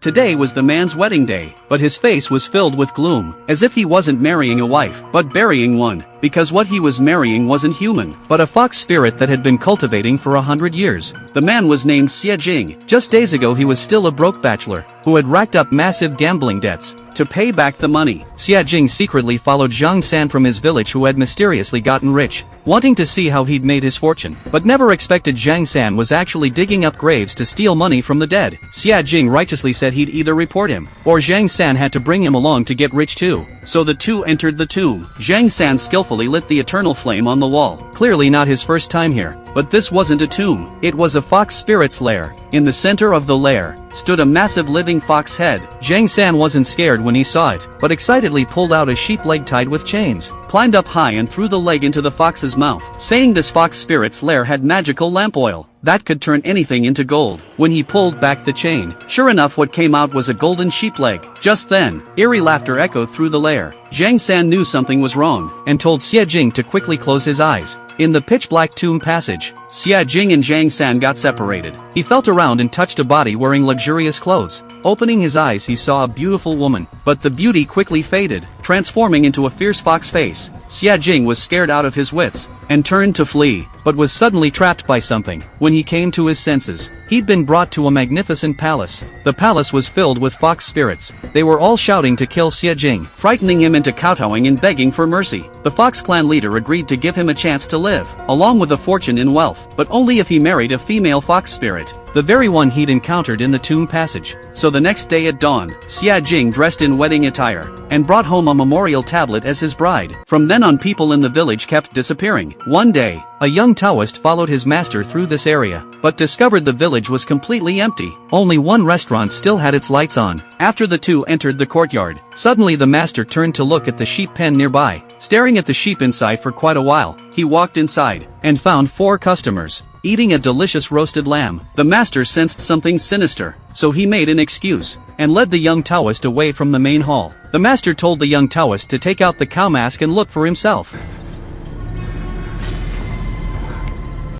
Today was the man's wedding day, but his face was filled with gloom, as if he wasn't marrying a wife, but burying one, because what he was marrying wasn't human, but a fox spirit that had been cultivating for 100 years. The man was named Xie Jing. Just days ago he was still a broke bachelor, who had racked up massive gambling debts. To pay back the money, Xie Jing secretly followed Zhang San from his village, who had mysteriously gotten rich, wanting to see how he'd made his fortune, but never expected Zhang San was actually digging up graves to steal money from the dead. Xie Jing righteously said he'd either report him, or Zhang San had to bring him along to get rich too. So the two entered the tomb. Zhang San skillfully lit the eternal flame on the wall. Clearly not his first time here. But this wasn't a tomb. It was a fox spirit's lair. In the center of the lair stood a massive living fox head. Zhang San wasn't scared when he saw it, but excitedly pulled out a sheep leg tied with chains, climbed up high and threw the leg into the fox's mouth, saying this fox spirit's lair had magical lamp oil that could turn anything into gold. When he pulled back the chain, sure enough what came out was a golden sheep leg. Just then, eerie laughter echoed through the lair. Zhang San knew something was wrong, and told Xie Jing to quickly close his eyes. In the pitch-black tomb passage, Xie Jing and Zhang San got separated. He felt around and touched a body wearing luxurious clothes. Opening his eyes he saw a beautiful woman, but the beauty quickly faded, transforming into a fierce fox face. Xie Jing was scared out of his wits, and turned to flee, but was suddenly trapped by something. When he came to his senses, he'd been brought to a magnificent palace. The palace was filled with fox spirits. They were all shouting to kill Xie Jing, frightening him into kowtowing and begging for mercy. The Fox clan leader agreed to give him a chance to live, along with a fortune in wealth, but only if he married a female fox spirit, the very one he'd encountered in the tomb passage. So the next day at dawn, Xie Jing dressed in wedding attire, and brought home a memorial tablet as his bride. From then on people in the village kept disappearing. One day, a young Taoist followed his master through this area, but discovered the village was completely empty. Only one restaurant still had its lights on. After the two entered the courtyard, suddenly the master turned to look at the sheep pen nearby. Staring at the sheep inside for quite a while, he walked inside, and found 4 customers, eating a delicious roasted lamb. The master sensed something sinister, so he made an excuse, and led the young Taoist away from the main hall. The master told the young Taoist to take out the cow mask and look for himself.